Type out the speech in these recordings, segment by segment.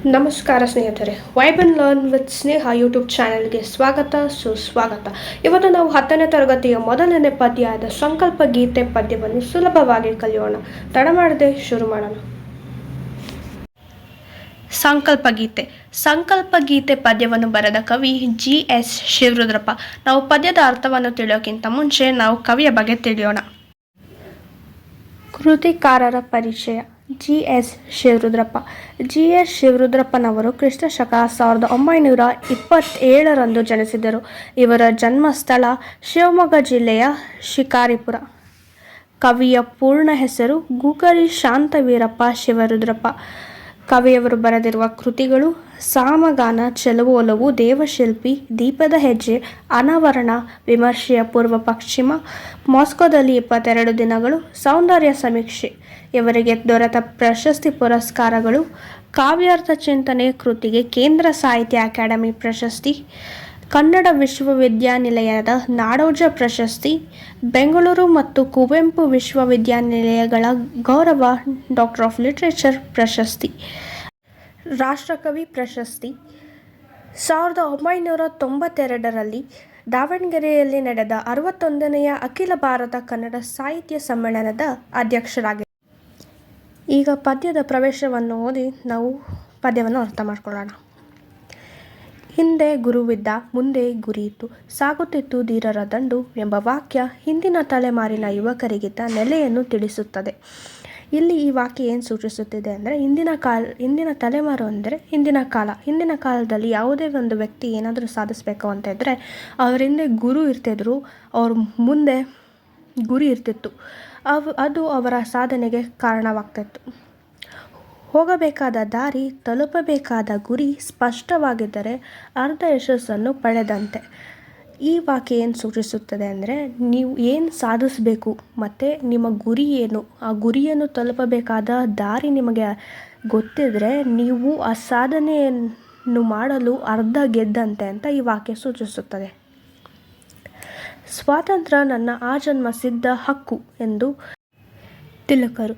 ನಮಸ್ಕಾರ ಸ್ನೇಹಿತರೆ, vibe and learn with Sneha YouTube ಚಾನೆಲ್ಗೆ ಸ್ವಾಗತ ಸುಸ್ವಾಗತ. ಇವತ್ತು ನಾವು 10ನೇ ತರಗತಿಯ ಮೊದಲನೇ ಪದ್ಯವಾದ ಸಂಕಲ್ಪ ಗೀತೆ ಪದ್ಯವನ್ನು ಸುಲಭವಾಗಿ ಕಲಿಯೋಣ. ತಡ ಮಾಡದೆ ಶುರು ಮಾಡೋಣ. ಸಂಕಲ್ಪ ಗೀತೆ ಪದ್ಯವನ್ನು ಬರೆದ ಕವಿ G.S. ಶಿವರುದ್ರಪ್ಪ. ನಾವು ಪದ್ಯದ ಅರ್ಥವನ್ನು ತಿಳಿಯೋಕ್ಕಿಂತ ಮುಂಚೆ ನಾವು ಕವಿಯ ಬಗ್ಗೆ ತಿಳಿಯೋಣ. ಕೃತಿಕಾರರ ಪರಿಚಯ. G.S. ಶಿವರುದ್ರಪ್ಪ. G.S. ಶಿವರುದ್ರಪ್ಪನವರು ಕ್ರಿಸ್ತಶಕ 1927 ಜನಿಸಿದರು. ಇವರ ಜನ್ಮಸ್ಥಳ ಶಿವಮೊಗ್ಗ ಜಿಲ್ಲೆಯ ಶಿಕಾರಿಪುರ. ಕವಿಯ ಪೂರ್ಣ ಹೆಸರು ಗೂಗರಿ ಶಾಂತವೀರಪ್ಪ ಶಿವರುದ್ರಪ್ಪ. ಕವಿಯವರು ಬರೆದಿರುವ ಕೃತಿಗಳು ಸಾಮಗಾನ, ಚೆಲುವು ಒಲವು, ದೇವಶಿಲ್ಪಿ, ದೀಪದ ಹೆಜ್ಜೆ, ಅನಾವರಣ, ವಿಮರ್ಶೆಯ ಪೂರ್ವ ಪಶ್ಚಿಮ, ಮಾಸ್ಕೋದಲ್ಲಿ 22 ದಿನಗಳು, ಸೌಂದರ್ಯ ಸಮೀಕ್ಷೆ. ಇವರಿಗೆ ದೊರೆತ ಪ್ರಶಸ್ತಿ ಪುರಸ್ಕಾರಗಳು: ಕಾವ್ಯಾರ್ಥ ಚಿಂತನೆ ಕೃತಿಗೆ ಕೇಂದ್ರ ಸಾಹಿತ್ಯ ಅಕಾಡೆಮಿ ಪ್ರಶಸ್ತಿ, ಕನ್ನಡ ವಿಶ್ವವಿದ್ಯಾನಿಲಯದ ನಾಡೋಜ ಪ್ರಶಸ್ತಿ, ಬೆಂಗಳೂರು ಮತ್ತು ಕುವೆಂಪು ವಿಶ್ವವಿದ್ಯಾನಿಲಯಗಳ ಗೌರವ ಡಾಕ್ಟರ್ ಆಫ್ ಲಿಟರೇಚರ್ ಪ್ರಶಸ್ತಿ, ರಾಷ್ಟ್ರಕವಿ ಪ್ರಶಸ್ತಿ. 1992 ದಾವಣಗೆರೆಯಲ್ಲಿ ನಡೆದ 61ನೇ ಅಖಿಲ ಭಾರತ ಕನ್ನಡ ಸಾಹಿತ್ಯ ಸಮ್ಮೇಳನದ ಅಧ್ಯಕ್ಷರಾಗಿದ್ದರು. ಈಗ ಪದ್ಯದ ಪ್ರವೇಶವನ್ನು ಓದಿ ನಾವು ಪದ್ಯವನ್ನು ಅರ್ಥ ಮಾಡಿಕೊಳ್ಳೋಣ. ಹಿಂದೆ ಗುರುವಿದ್ದ, ಮುಂದೆ ಗುರಿಯಿತ್ತು, ಸಾಗುತ್ತಿತ್ತು ಧೀರರ ದಂಡು ಎಂಬ ವಾಕ್ಯ ಹಿಂದಿನ ತಲೆಮಾರಿನ ಯುವಕರಿಗಿದ್ದ ನೆಲೆಯನ್ನು ತಿಳಿಸುತ್ತದೆ. ಇಲ್ಲಿ ಈ ವಾಕ್ಯ ಏನು ಸೂಚಿಸುತ್ತಿದೆ ಅಂದರೆ, ಹಿಂದಿನ ತಲೆಮಾರು ಅಂದರೆ ಹಿಂದಿನ ಕಾಲದಲ್ಲಿ ಯಾವುದೇ ಒಂದು ವ್ಯಕ್ತಿ ಏನಾದರೂ ಸಾಧಿಸಬೇಕು ಅಂತ ಇದ್ದರೆ ಅವ್ರ ಹಿಂದೆ ಗುರು ಇರ್ತಿದ್ರು, ಅವ್ರ ಮುಂದೆ ಗುರಿ ಇರ್ತಿತ್ತು. ಅದು ಅವರ ಸಾಧನೆಗೆ ಕಾರಣವಾಗ್ತಿತ್ತು. ಹೋಗಬೇಕಾದ ದಾರಿ, ತಲುಪಬೇಕಾದ ಗುರಿ ಸ್ಪಷ್ಟವಾಗಿದ್ದರೆ ಅರ್ಧ ಯಶಸ್ಸನ್ನು ಪಡೆದಂತೆ. ಈ ವಾಕ್ಯ ಏನು ಸೂಚಿಸುತ್ತದೆ ಅಂದರೆ, ನೀವು ಏನು ಸಾಧಿಸಬೇಕು ಮತ್ತು ನಿಮ್ಮ ಗುರಿ ಏನು, ಆ ಗುರಿಯನ್ನು ತಲುಪಬೇಕಾದ ದಾರಿ ನಿಮಗೆ ಗೊತ್ತಿದ್ದರೆ ನೀವು ಆ ಸಾಧನೆಯನ್ನು ಮಾಡಲು ಅರ್ಧ ಗೆದ್ದಂತೆ ಅಂತ ಈ ವಾಕ್ಯ ಸೂಚಿಸುತ್ತದೆ. ಸ್ವಾತಂತ್ರ್ಯ ನನ್ನ ಆಜನ್ಮ ಸಿದ್ಧ ಹಕ್ಕು ಎಂದು ತಿಲಕರು.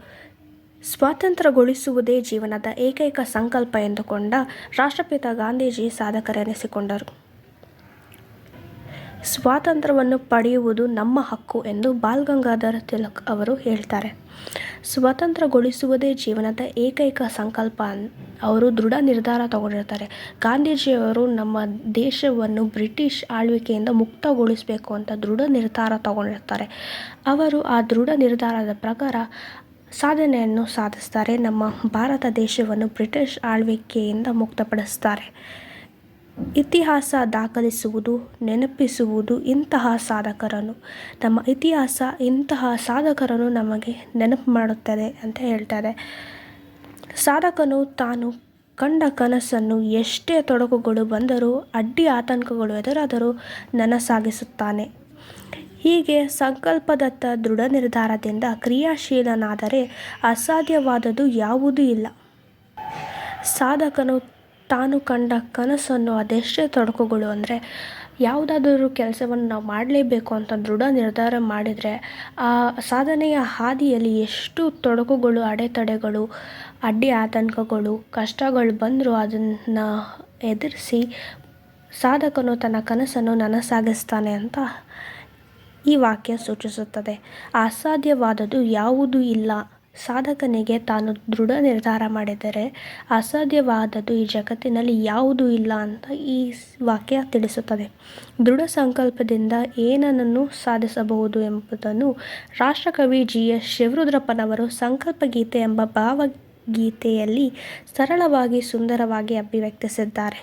ಸ್ವಾತಂತ್ರ್ಯಗೊಳಿಸುವುದೇ ಜೀವನದ ಏಕೈಕ ಸಂಕಲ್ಪ ಎಂದುಕೊಂಡ ರಾಷ್ಟ್ರಪಿತ ಗಾಂಧೀಜಿ ಸಾಧಕರೆನಿಸಿಕೊಂಡರು. ಸ್ವಾತಂತ್ರ್ಯವನ್ನು ಪಡೆಯುವುದು ನಮ್ಮ ಹಕ್ಕು ಎಂದು ಬಾಲ್ ಗಂಗಾಧರ್ ತಿಲಕ್ ಅವರು ಹೇಳ್ತಾರೆ. ಸ್ವಾತಂತ್ರ್ಯಗೊಳಿಸುವುದೇ ಜೀವನದ ಏಕೈಕ ಸಂಕಲ್ಪ ಅವರು ದೃಢ ನಿರ್ಧಾರ ತಗೊಂಡಿರ್ತಾರೆ. ಗಾಂಧೀಜಿಯವರು ನಮ್ಮ ದೇಶವನ್ನು ಬ್ರಿಟಿಷ್ ಆಳ್ವಿಕೆಯಿಂದ ಮುಕ್ತಗೊಳಿಸಬೇಕು ಅಂತ ದೃಢ ನಿರ್ಧಾರ ತಗೊಂಡಿರ್ತಾರೆ. ಅವರು ಆ ದೃಢ ನಿರ್ಧಾರದ ಪ್ರಕಾರ ಸಾಧನೆಯನ್ನು ಸಾಧಿಸ್ತಾರೆ. ನಮ್ಮ ಭಾರತ ದೇಶವನ್ನು ಬ್ರಿಟಿಷ್ ಆಳ್ವಿಕೆಯಿಂದ ಮುಕ್ತಪಡಿಸ್ತಾರೆ. ಇತಿಹಾಸ ದಾಖಲಿಸುವುದು, ನೆನಪಿಸುವುದು ಇಂತಹ ಸಾಧಕರನ್ನು. ನಮ್ಮ ಇತಿಹಾಸ ಇಂತಹ ಸಾಧಕರನ್ನು ನಮಗೆ ನೆನಪು ಮಾಡುತ್ತದೆ ಅಂತ ಹೇಳ್ತಾರೆ. ಸಾಧಕನು ತಾನು ಕಂಡ ಕನಸನ್ನು ಎಷ್ಟೇ ತೊಡಕುಗಳು ಬಂದರೂ, ಅಡ್ಡಿ ಆತಂಕಗಳು ಎದುರಾದರೂ ನನಸಾಗಿಸುತ್ತಾನೆ. ಹೀಗೆ ಸಂಕಲ್ಪದತ್ತ ದೃಢ ನಿರ್ಧಾರದಿಂದ ಕ್ರಿಯಾಶೀಲನಾದರೆ ಅಸಾಧ್ಯವಾದದ್ದು ಯಾವುದೂ ಇಲ್ಲ. ಸಾಧಕನು ತಾನು ಕಂಡ ಕನಸನ್ನು ಅದೆಷ್ಟೇ ತೊಡಕುಗಳು ಅಂದರೆ, ಯಾವುದಾದರೂ ಕೆಲಸವನ್ನು ನಾವು ಮಾಡಲೇಬೇಕು ಅಂತ ದೃಢ ನಿರ್ಧಾರ ಮಾಡಿದರೆ ಆ ಸಾಧನೆಯ ಹಾದಿಯಲ್ಲಿ ಎಷ್ಟು ತೊಡಕುಗಳು, ಅಡೆತಡೆಗಳು, ಅಡ್ಡಿ ಆತಂಕಗಳು, ಕಷ್ಟಗಳು ಬಂದರೂ ಅದನ್ನು ಎದುರಿಸಿ ಸಾಧಕನು ತನ್ನ ಕನಸನ್ನು ನನಸಾಗಿಸ್ತಾನೆ ಅಂತ ಈ ವಾಕ್ಯ ಸೂಚಿಸುತ್ತದೆ. ಅಸಾಧ್ಯವಾದದ್ದು ಯಾವುದೂ ಇಲ್ಲ. ಸಾಧಕನಿಗೆ ತಾನು ದೃಢ ನಿರ್ಧಾರ ಮಾಡಿದರೆ ಅಸಾಧ್ಯವಾದದ್ದು ಈ ಜಗತ್ತಿನಲ್ಲಿ ಯಾವುದೂ ಇಲ್ಲ ಅಂತ ಈ ವಾಕ್ಯ ತಿಳಿಸುತ್ತದೆ. ದೃಢ ಸಂಕಲ್ಪದಿಂದ ಏನನ್ನು ಸಾಧಿಸಬಹುದು ಎಂಬುದನ್ನು ರಾಷ್ಟ್ರಕವಿ G.S. ಶಿವರುದ್ರಪ್ಪನವರು ಸಂಕಲ್ಪ ಗೀತೆ ಎಂಬ ಭಾವಗೀತೆಯಲ್ಲಿ ಸರಳವಾಗಿ ಸುಂದರವಾಗಿ ಅಭಿವ್ಯಕ್ತಿಸಿದ್ದಾರೆ.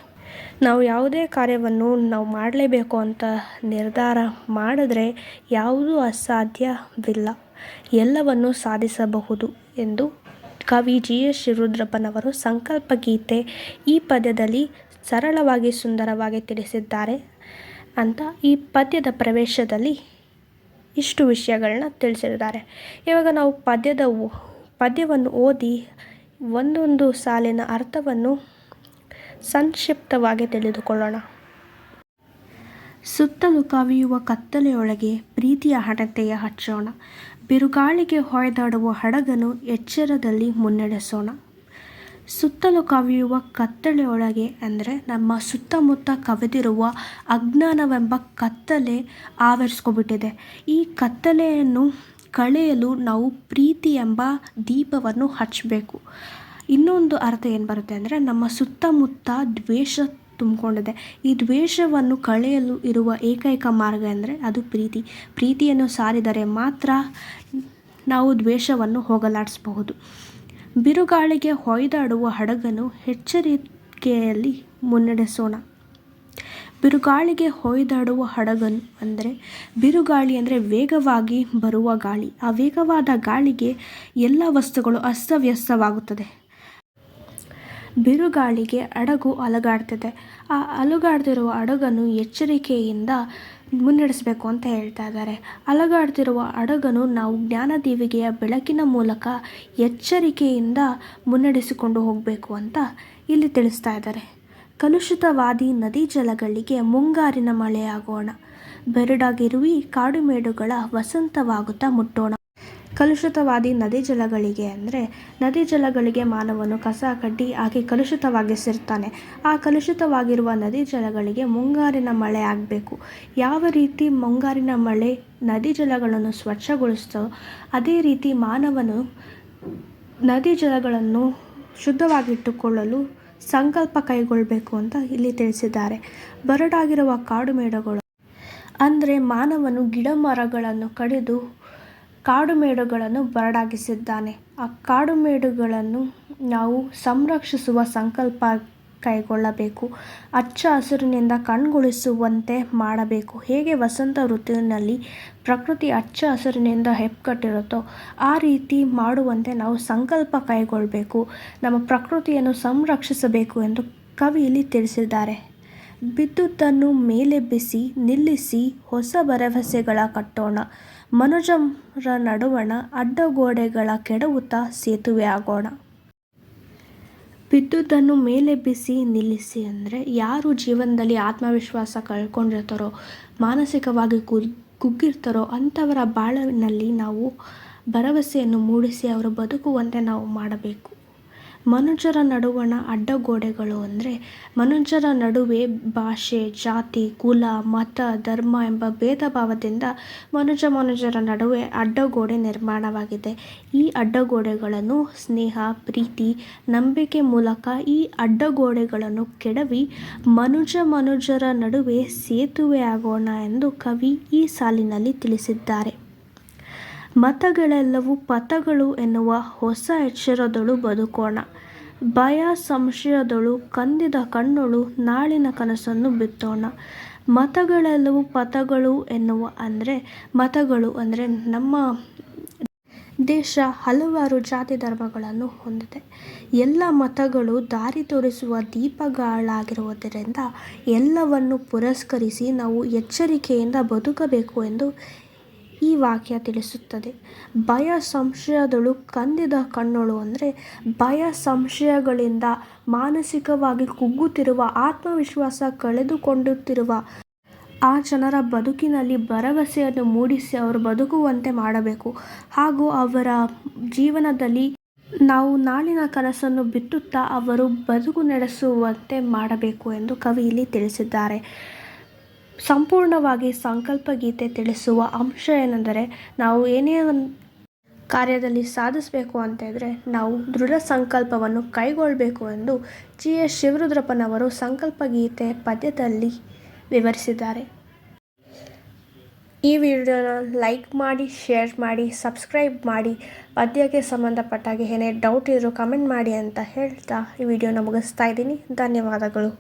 ನಾವು ಯಾವುದೇ ಕಾರ್ಯವನ್ನು ನಾವು ಮಾಡಲೇಬೇಕು ಅಂತ ನಿರ್ಧಾರ ಮಾಡಿದ್ರೆ ಯಾವುದೂ ಅಸಾಧ್ಯವಿಲ್ಲ, ಎಲ್ಲವನ್ನೂ ಸಾಧಿಸಬಹುದು ಎಂದು ಕವಿ G.S. ಶಿವರುದ್ರಪ್ಪನವರು ಸಂಕಲ್ಪ ಗೀತೆ ಈ ಪದ್ಯದಲ್ಲಿ ಸರಳವಾಗಿ ಸುಂದರವಾಗಿ ತಿಳಿಸಿದ್ದಾರೆ ಅಂತ ಈ ಪದ್ಯದ ಪ್ರವೇಶದಲ್ಲಿ ಇಷ್ಟು ವಿಷಯಗಳನ್ನ ತಿಳಿಸಿದ್ದಾರೆ. ಇವಾಗ ನಾವು ಪದ್ಯವನ್ನು ಓದಿ ಒಂದೊಂದು ಸಾಲಿನ ಅರ್ಥವನ್ನು ಸಂಕ್ಷಿಪ್ತವಾಗಿ ತಿಳಿದುಕೊಳ್ಳೋಣ. ಸುತ್ತಲೂ ಕವಿಯುವ ಕತ್ತಲೆಯೊಳಗೆ ಪ್ರೀತಿಯ ಹಣತೆಯ ಹಚ್ಚೋಣ, ಬಿರುಗಾಳಿಗೆ ಹೊಯ್ದಾಡುವ ಹಡಗನ್ನು ಎಚ್ಚರದಲ್ಲಿ ಮುನ್ನಡೆಸೋಣ. ಸುತ್ತಲೂ ಕವಿಯುವ ಕತ್ತಲೆಯೊಳಗೆ ಅಂದರೆ ನಮ್ಮ ಸುತ್ತಮುತ್ತ ಕವಿದಿರುವ ಅಜ್ಞಾನವೆಂಬ ಕತ್ತಲೆ ಆವರಿಸ್ಕೊಬಿಟ್ಟಿದೆ. ಈ ಕತ್ತಲೆಯನ್ನು ಕಳೆಯಲು ನಾವು ಪ್ರೀತಿ ಎಂಬ ದೀಪವನ್ನು ಹಚ್ಚಬೇಕು. ಇನ್ನೊಂದು ಅರ್ಥ ಏನು ಬರುತ್ತೆ ಅಂದರೆ ನಮ್ಮ ಸುತ್ತಮುತ್ತ ದ್ವೇಷ ತುಂಬಿಕೊಂಡಿದೆ. ಈ ದ್ವೇಷವನ್ನು ಕಳೆಯಲು ಇರುವ ಏಕೈಕ ಮಾರ್ಗ ಅಂದರೆ ಅದು ಪ್ರೀತಿ. ಪ್ರೀತಿಯನ್ನು ಸಾರಿದರೆ ಮಾತ್ರ ನಾವು ದ್ವೇಷವನ್ನು ಹೋಗಲಾಡಿಸಬಹುದು. ಬಿರುಗಾಳಿಗೆ ಹೊಯ್ದಾಡುವ ಹಡಗನ್ನು ಎಚ್ಚರಿಕೆಯಲ್ಲಿ ಮುನ್ನಡೆಸೋಣ. ಬಿರುಗಾಳಿಗೆ ಹೊಯ್ದಾಡುವ ಹಡಗನ್ನು ಅಂದರೆ ಬಿರುಗಾಳಿ ಅಂದರೆ ವೇಗವಾಗಿ ಬರುವ ಗಾಳಿ. ಆ ವೇಗವಾದ ಗಾಳಿಗೆ ಎಲ್ಲ ವಸ್ತುಗಳು ಅಸ್ತವ್ಯಸ್ತವಾಗುತ್ತದೆ. ಬಿರುಗಾಳಿಗೆ ಹಡಗು ಅಲುಗಾಡ್ತಿದೆ. ಆ ಅಲುಗಾಡ್ತಿರುವ ಹಡಗನ್ನು ಎಚ್ಚರಿಕೆಯಿಂದ ಮುನ್ನಡೆಸಬೇಕು ಅಂತ ಹೇಳ್ತಾ ಇದ್ದಾರೆ. ಅಲುಗಾಡ್ತಿರುವ ಹಡಗನ್ನು ನಾವು ಜ್ಞಾನದೀವಿಗೆಯ ಬೆಳಕಿನ ಮೂಲಕ ಎಚ್ಚರಿಕೆಯಿಂದ ಮುನ್ನಡೆಸಿಕೊಂಡು ಹೋಗಬೇಕು ಅಂತ ಇಲ್ಲಿ ತಿಳಿಸ್ತಾ ಇದ್ದಾರೆ. ಕಲುಷಿತವಾದಿ ನದಿ ಜಲಗಳಿಗೆ ಮುಂಗಾರಿನ ಮಳೆಯಾಗೋಣ. ಬೆರಡಾಗಿರುವಿ ಕಾಡುಮೇಡುಗಳ ವಸಂತವಾಗುತ್ತಾ ಮುಟ್ಟೋಣ. ಕಲುಷಿತವಾದಿ ನದಿ ಜಲಗಳಿಗೆ ಅಂದರೆ ನದಿ ಜಲಗಳಿಗೆ ಮಾನವನು ಕಸ ಕಡ್ಡಿ ಹಾಕಿ ಕಲುಷಿತವಾಗಿಸಿರ್ತಾನೆ. ಆ ಕಲುಷಿತವಾಗಿರುವ ನದಿ ಜಲಗಳಿಗೆ ಮುಂಗಾರಿನ ಮಳೆ ಆಗಬೇಕು. ಯಾವ ರೀತಿ ಮುಂಗಾರಿನ ಮಳೆ ನದಿ ಜಲಗಳನ್ನು ಸ್ವಚ್ಛಗೊಳಿಸ್ತೋ ಅದೇ ರೀತಿ ಮಾನವನು ನದಿ ಜಲಗಳನ್ನು ಶುದ್ಧವಾಗಿಟ್ಟುಕೊಳ್ಳಲು ಸಂಕಲ್ಪ ಕೈಗೊಳ್ಳಬೇಕು ಅಂತ ಇಲ್ಲಿ ತಿಳಿಸಿದ್ದಾರೆ. ಬರಡಾಗಿರುವ ಕಾಡುಮೇಡುಗಳು ಅಂದರೆ ಮಾನವನು ಗಿಡ ಮರಗಳನ್ನು ಕಡಿದು ಕಾಡುಮೇಡುಗಳನ್ನು ಬರಡಾಗಿಸಿದ್ದಾನೆ. ಆ ಕಾಡುಮೇಡುಗಳನ್ನು ನಾವು ಸಂರಕ್ಷಿಸುವ ಸಂಕಲ್ಪ ಕೈಗೊಳ್ಳಬೇಕು. ಹಚ್ಚ ಹಸಿರಿನಿಂದ ಕಣ್ಗೊಳಿಸುವಂತೆ ಮಾಡಬೇಕು. ಹೇಗೆ ವಸಂತ ಋತುವಿನಲ್ಲಿ ಪ್ರಕೃತಿ ಹಚ್ಚ ಹಸಿರಿನಿಂದ ಹೆಪ್ಪುಗಟ್ಟಿರುತ್ತೋ ಆ ರೀತಿ ಮಾಡುವಂತೆ ನಾವು ಸಂಕಲ್ಪ ಕೈಗೊಳ್ಳಬೇಕು. ನಮ್ಮ ಪ್ರಕೃತಿಯನ್ನು ಸಂರಕ್ಷಿಸಬೇಕು ಎಂದು ಕವಿ ಇಲ್ಲಿ ತಿಳಿಸಿದ್ದಾರೆ. ಬಿದ್ದುದನ್ನು ಮೇಲೆಬ್ಬಿಸಿ ನಿಲ್ಲಿಸಿ ಹೊಸ ಭರವಸೆಗಳ ಕಟ್ಟೋಣ. ಮನುಜರ ನಡುವಣ ಅಡ್ಡಗೋಡೆಗಳ ಕೆಡವುತ್ತಾ ಸೇತುವೆ ಆಗೋಣ. ಬಿದ್ದುದನ್ನು ಮೇಲೆಬ್ಬಿಸಿ ನಿಲ್ಲಿಸಿ ಅಂದರೆ ಯಾರು ಜೀವನದಲ್ಲಿ ಆತ್ಮವಿಶ್ವಾಸ ಕಳ್ಕೊಂಡಿರ್ತಾರೋ, ಮಾನಸಿಕವಾಗಿ ಕುಗ್ಗಿರ್ತಾರೋ ಅಂಥವರ ಬಾಳಿನಲ್ಲಿ ನಾವು ಭರವಸೆಯನ್ನು ಮೂಡಿಸಿ ಅವರು ಬದುಕುವಂತೆ ನಾವು ಮಾಡಬೇಕು. ಮನುಜರ ನಡುವಣ ಅಡ್ಡಗೋಡೆಗಳು ಅಂದರೆ ಮನುಜರ ನಡುವೆ ಭಾಷೆ, ಜಾತಿ, ಕುಲ, ಮತ, ಧರ್ಮ ಎಂಬ ಭೇದ ಭಾವದಿಂದ ಮನುಜರ ನಡುವೆ ಅಡ್ಡಗೋಡೆ ನಿರ್ಮಾಣವಾಗಿದೆ. ಈ ಅಡ್ಡಗೋಡೆಗಳನ್ನು ಸ್ನೇಹ, ಪ್ರೀತಿ, ನಂಬಿಕೆ ಮೂಲಕ ಈ ಅಡ್ಡಗೋಡೆಗಳನ್ನು ಕೆಡವಿ ಮನುಜರ ನಡುವೆ ಸೇತುವೆ ಆಗೋಣ ಎಂದು ಕವಿ ಈ ಸಾಲಿನಲ್ಲಿ ತಿಳಿಸಿದ್ದಾರೆ. ಮತಗಳೆಲ್ಲವೂ ಪಥಗಳು ಎನ್ನುವ ಹೊಸ ಎಚ್ಚರದೊಳು ಬದುಕೋಣ. ಭಯ ಸಂಶಯದೊಳು ಕಂದಿದ ಕಣ್ಣೊಳು ನಾಳಿನ ಕನಸನ್ನು ಬಿತ್ತೋಣ. ಮತಗಳೆಲ್ಲವೂ ಪಥಗಳು ಎನ್ನುವ ಅಂದರೆ ಮತಗಳು ಅಂದರೆ ನಮ್ಮ ದೇಶ ಹಲವಾರು ಜಾತಿ ಧರ್ಮಗಳನ್ನು ಹೊಂದಿದೆ. ಎಲ್ಲ ಮತಗಳು ದಾರಿ ತೋರಿಸುವ ದೀಪಗಳಾಗಿರುವುದರಿಂದ ಎಲ್ಲವನ್ನು ಪುರಸ್ಕರಿಸಿ ನಾವು ಎಚ್ಚರಿಕೆಯಿಂದ ಬದುಕಬೇಕು ಎಂದು ಈ ವಾಕ್ಯ ತಿಳಿಸುತ್ತದೆ. ಭಯ ಸಂಶಯದೊಳು ಕಂದಿದ ಕಣ್ಣೊಳು ಅಂದರೆ ಭಯ ಸಂಶಯಗಳಿಂದ ಮಾನಸಿಕವಾಗಿ ಕುಗ್ಗುತ್ತಿರುವ, ಆತ್ಮವಿಶ್ವಾಸ ಕಳೆದುಕೊಳ್ಳುತ್ತಿರುವ ಆ ಜನರ ಬದುಕಿನಲ್ಲಿ ಭರವಸೆಯನ್ನು ಮೂಡಿಸಿ ಅವರು ಬದುಕುವಂತೆ ಮಾಡಬೇಕು. ಹಾಗೂ ಅವರ ಜೀವನದಲ್ಲಿ ನಾವು ನಾಳಿನ ಕನಸನ್ನು ಬಿತ್ತುತ್ತಾ ಅವರು ಬದುಕು ನಡೆಸುವಂತೆ ಮಾಡಬೇಕು ಎಂದು ಕವಿ ಇಲ್ಲಿ ತಿಳಿಸಿದ್ದಾರೆ. ಸಂಪೂರ್ಣವಾಗಿ ಸಂಕಲ್ಪ ಗೀತೆ ತಿಳಿಸುವ ಅಂಶ ಏನೆಂದರೆ ನಾವು ಏನೇ ಒಂದು ಕಾರ್ಯದಲ್ಲಿ ಸಾಧಿಸಬೇಕು ಅಂತ ಇದ್ದರೆ ನಾವು ದೃಢ ಸಂಕಲ್ಪವನ್ನು ಕೈಗೊಳ್ಳಬೇಕು ಎಂದು GS ಶಿವರುದ್ರಪ್ಪನವರು ಸಂಕಲ್ಪ ಗೀತೆ ಪದ್ಯದಲ್ಲಿ ವಿವರಿಸಿದ್ದಾರೆ. ಈ ವಿಡಿಯೋನ ಲೈಕ್ ಮಾಡಿ, ಶೇರ್ ಮಾಡಿ, ಸಬ್ಸ್ಕ್ರೈಬ್ ಮಾಡಿ. ಪದ್ಯಕ್ಕೆ ಸಂಬಂಧಪಟ್ಟಾಗೆ ಏನೇ ಡೌಟ್ ಇದ್ದರೂ ಕಮೆಂಟ್ ಮಾಡಿ ಅಂತ ಹೇಳ್ತಾ ಈ ವಿಡಿಯೋನ ಮುಗಿಸ್ತಾ ಇದ್ದೀನಿ. ಧನ್ಯವಾದಗಳು.